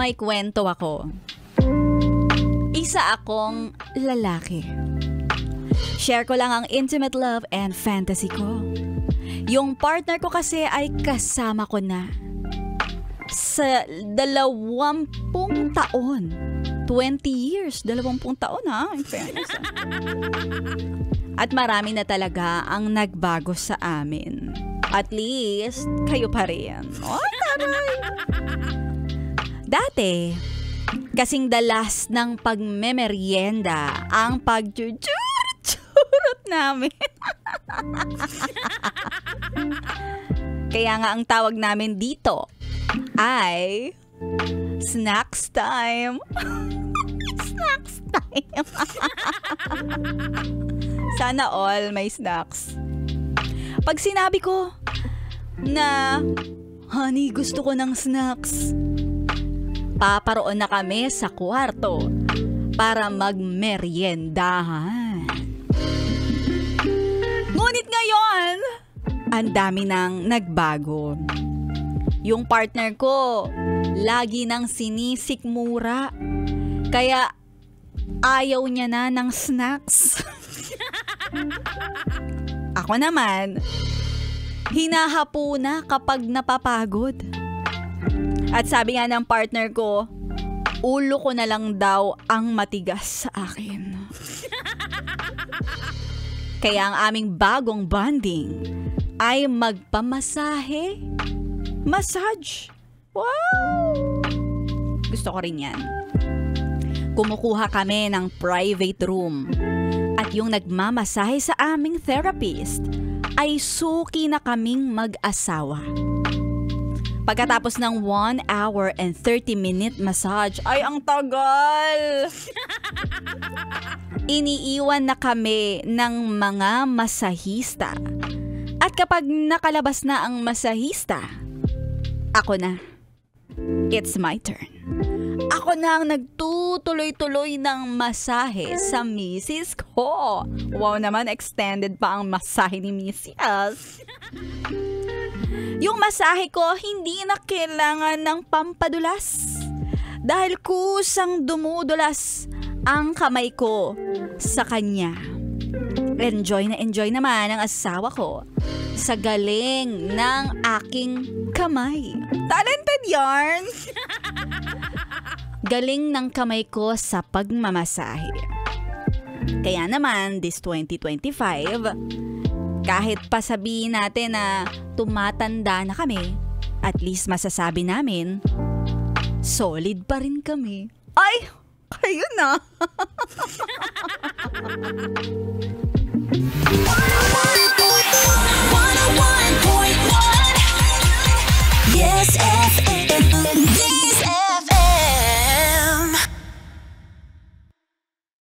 may kwento ako. Isa akong lalaki. Share ko lang ang intimate love and fantasy ko. Yung partner ko kasi ay kasama ko na sa 20 taon. 20 years, 20 taon ha. In fairness. At marami na talaga ang nagbago sa amin. At least, kayo pa rin. Oh, taray! Dati, kasing dalas ng pagmemeryenda ang pagchuchurot namin. Kaya nga ang tawag namin dito ay snacks time. Snacks time. Sana all may snacks. Pag sinabi ko na, honey, gusto ko ng snacks, paparoon na kami sa kwarto para magmeryendahan. Ngunit ngayon, ang dami nang nagbago. Yung partner ko, lagi nang sinisikmura. Kaya ayaw niya na ng snacks. Ako naman, hinahapo na kapag napapagod. At sabi nga ng partner ko, ulo ko na lang daw ang matigas sa akin. Kaya ang aming bagong bonding ay magpamasahe. Massage. Wow! Gusto ko rin yan. Kumukuha kami ng private room. At yung nagmamasahe sa aming therapist ay suki na kaming mag-asawa. Pagkatapos ng 1 hour and 30-minute massage, ay ang tagal! Iniiwan na kami ng mga masahista. At kapag nakalabas na ang masahista, ako na. It's my turn. Ako na ang nagtutuloy-tuloy ng masahe sa misis ko. Wow naman, extended pa ang masahe ni misis. Yung masahe ko, hindi na kailangan ng pampadulas. Dahil kusang dumudulas ang kamay ko sa kanya. Enjoy naman ang asawa ko sa galing ng aking kamay. Talented yarn! Galing ng kamay ko sa pagmamasahe. Kaya naman, this 2025, kahit pa sabihin natin na tumatanda na kami, at least masasabi namin, solid pa rin kami. Ay! Kayo na!